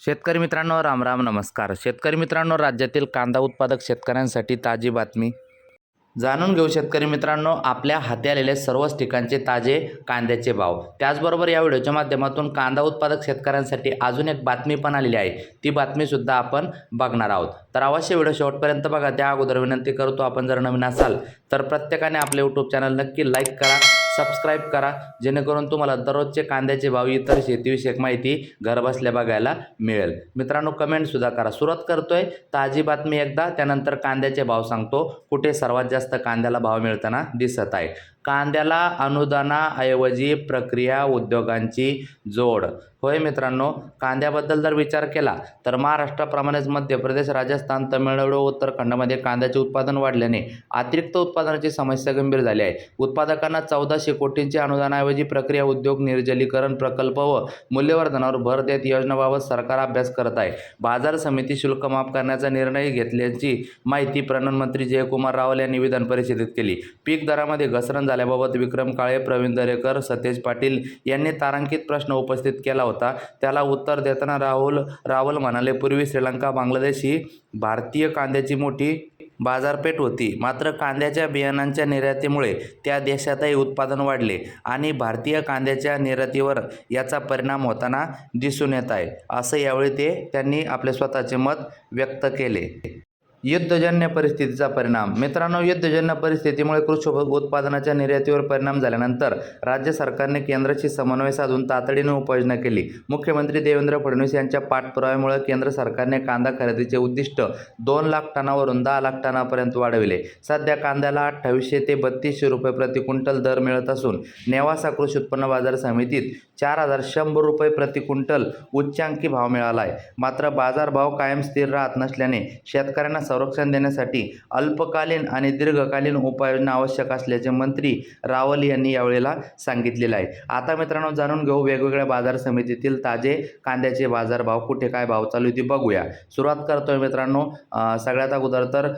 शेतकरी मित्रांनो, राम राम नमस्कार. शेतकरी मित्रांनो, राज्यातील कांदा उत्पादक शेतकऱ्यांसाठी ताजी बातमी जाणून घेऊ. शेतकरी मित्रांनो, आपल्या हाती आलेले सर्वच ठिकाणचे ताजे कांद्याचे भाव, त्याचबरोबर या व्हिडिओच्या माध्यमातून कांदा उत्पादक शेतकऱ्यांसाठी अजून एक बातमी पण आलेली आहे. ती बातमी सुद्धा आपण बघणार आहोत. तर अवश्य व्हिडिओ शेवटपर्यंत बघा. त्या अगोदर विनंती करतो, आपण जर नवीन असाल तर प्रत्येकाने आपले यूट्यूब चॅनल नक्की लाईक करा, सबस्क्राईब करा, जेणेकरून तुम्हाला दररोजचे कांद्याचे भाव, इतर शेतीविषयक माहिती घरबसल्या बघायला मिळेल. मित्रांनो, कमेंटसुद्धा करा. सुरुवात करतोय ताजी बातमी एकदा, त्यानंतर कांद्याचे भाव सांगतो. कुठे सर्वात जास्त कांद्याला भाव मिळताना दिसत आहे. कांद्याला अनुदानाऐवजी प्रक्रिया उद्योगांची जोड. होय मित्रांनो, कांद्याबद्दल जर विचार केला तर महाराष्ट्राप्रमाणेच मध्य प्रदेश, राजस्थान, तमिळनाडू, उत्तराखंडमध्ये कांद्याचे उत्पादन वाढल्याने अतिरिक्त उत्पादनाची समस्या गंभीर झाली आहे. उत्पादकांना 1400 कोटींचे अनुदानाऐवजी प्रक्रिया उद्योग, निर्जलीकरण प्रकल्प व मूल्यवर्धनावर भर देत योजनेबाबत सरकार अभ्यास करत आहे. बाजार समिती शुल्क माफ करण्याचा निर्णय घेतल्याची माहिती पणन मंत्री जयकुमार रावल यांनी विधान परिषदेत केली. पीक दरामध्ये घसरण झाल्याबाबत विक्रम काळे, प्रवीण दरेकर, सतेज पाटील यांनी तारांकित प्रश्न उपस्थित केला होता. त्याला उत्तर देताना रावल म्हणाले, पूर्वी श्रीलंका, बांगलादेश ही भारतीय कांद्याची मोठी बाजारपेठ होती. मात्र कांद्याच्या बियाणांच्या निर्यातीमुळे त्या देशातही उत्पादन वाढले आणि भारतीय कांद्याच्या निर्यातीवर याचा परिणाम होताना दिसून येत आहे, असं यावेळी त्यांनी आपले स्वतःचे मत व्यक्त केले. युद्धजन्य परिस्थितीचा परिणाम. मित्रांनो, युद्धजन्य परिस्थितीमुळे कृषी उत्पादनाच्या निर्यातीवर परिणाम झाल्यानंतर राज्य सरकारने केंद्राशी समन्वय साधून तातडीने उपाययोजना केली. मुख्यमंत्री देवेंद्र फडणवीस यांच्या पाठपुराव्यामुळे केंद्र सरकारने कांदा खरेदीचे उद्दिष्ट 2 लाख टनावरून 10 लाख टनापर्यंत वाढविले. सध्या कांद्याला 2800 ते 3200 रुपये प्रति क्विंटल दर मिळत असून नेवासा कृषी उत्पन्न बाजार समितीत 4100 रुपये प्रति क्विंटल उच्चांकी भाव मिळाला आहे. मात्र बाजारभाव कायम स्थिर राहत नसल्याने शेतकऱ्यांना संरक्षण देण्यासाठी अल्पकालीन आणि दीर्घकालीन उपाययोजना आवश्यक असल्याचे मंत्री रावल यांनी यावेळेला सांगितलेले आहे. आता मित्रांनो, जाणून घेऊ वेगवेगळ्या बाजार समितीतील ताजे कांद्याचे बाजारभाव, कुठे काय भाव चालू ते बघूया. सुरुवात करतोय मित्रांनो, सगळ्यात अगोदर तर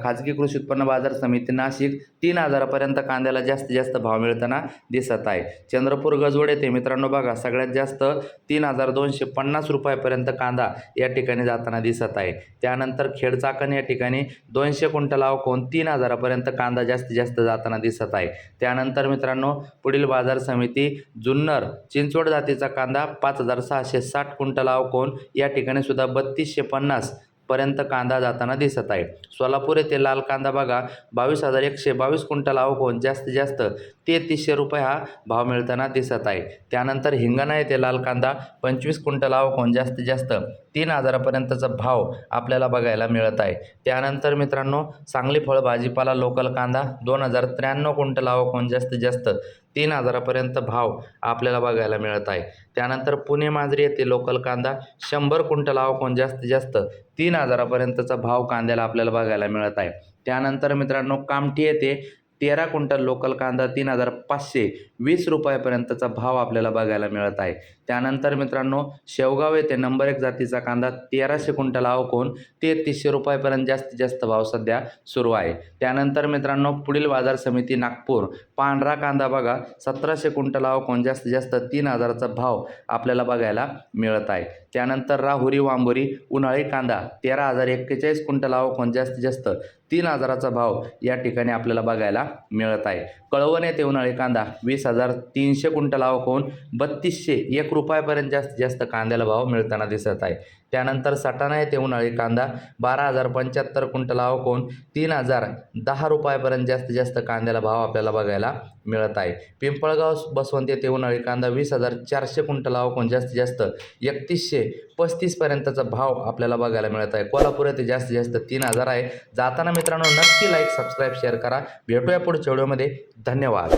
खाजगी कृषी उत्पन्न बाजार समिती नाशिक 3000 पर्यंत कांद्याला जास्तीत जास्त भाव मिळताना दिसत आहे. चंद्रपूर गजवड येथे मित्रांनो बघा, सगळ्यात जास्त 3250 रुपयापर्यंत कांदा या ठिकाणी जाताना दिसत आहे. त्यानंतर खेड चाकण या ठिकाणी 200 क्विंटल आवकून 3000 पर्यंत कांदा जास्तीत जास्त जाताना दिसत आहे. त्यानंतर मित्रांनो, पुढील बाजार समिती जुन्नर चिंचवड जातीचा कांदा 5660 क्विंटल आवकून या ठिकाणी सुद्धा 3250 पर्यंत कांदा जाताना दिसत आहे. सोलापूर येथे लाल कांदा बघा, 22122 क्विंटल आवकून जास्तीत जास्त 3300 रुपये हा भाव मिळताना दिसत आहे. त्यानंतर हिंगणा येथे लाल कांदा 25 क्विंटल आवकून जास्तीत जास्त 3000 पर्यंतचा भाव आपल्याला बघायला मिळत आहे. त्यानंतर मित्रांनो, सांगली फळ भाजीपाला लोकल कांदा 2093 क्विंटल आवकून जास्तीत जास्त 3000 पर्यंत भाव आपल्याला बघायला मिळत आहे. त्यानंतर पुणे मांजरी येथे लोकल कांदा 100 क्विंटल आवकून जास्तीत जास्त 3000 पर्यंतचा भाव कांद्याला आपल्याला बघायला मिळत आहे. त्यानंतर मित्रांनो, कामठी येथे 13 क्विंटल लोकल कांदा 3520 रुपयापर्यंतचा भाव आपल्याला बघायला मिळत आहे. त्यानंतर मित्रांनो, शेवगाव येथे नंबर 1 जातीचा कांदा 1300 क्विंटल आवकून 3300 रुपयापर्यंत जास्तीत जास्त भाव सध्या सुरू आहे. त्यानंतर मित्रांनो, पुढील बाजार समिती नागपूर पांढरा कांदा बघा, 1700 क्विंटल आवकून जास्तीत जास्त 3000चा भाव आपल्याला बघायला मिळत आहे. त्यानंतर राहुरी वांबोरी उन्हाळी कांदा 13041 क्विंटल आवकून जास्तीत जास्त 3000चा भाव या ठिकाणी आपल्याला बघायला मिळत आहे. कळवण येथे उन्हाळी कांदा 20300 क्विंटल आवकून 3201 रुपयापर्यंत जास्तीत जास्त कांद्याला भाव मिळताना दिसत आहे. त्यानंतर सटाणा येथे उन्हाळी कांदा 12075 क्विंटल आवकून 3010 रुपयापर्यंत जास्तीत जास्त कांद्याला भाव आपल्याला बघायला मिळत आहे. पिंपळगाव बसवंत येथे उन्हाळी कांदा 20400 क्विंटल आवकून जास्तीत जास्त 3135 पर्यंतचा भाव आपल्याला बघायला मिळत आहे. कोल्हापूर येथे जास्तीत जास्त 3000 आहे. जाताना मित्रांनो नक्की लाईक, सबस्क्राईब, शेअर करा. भेटूया पुढच्या व्हिडिओमध्ये. धन्यवाद.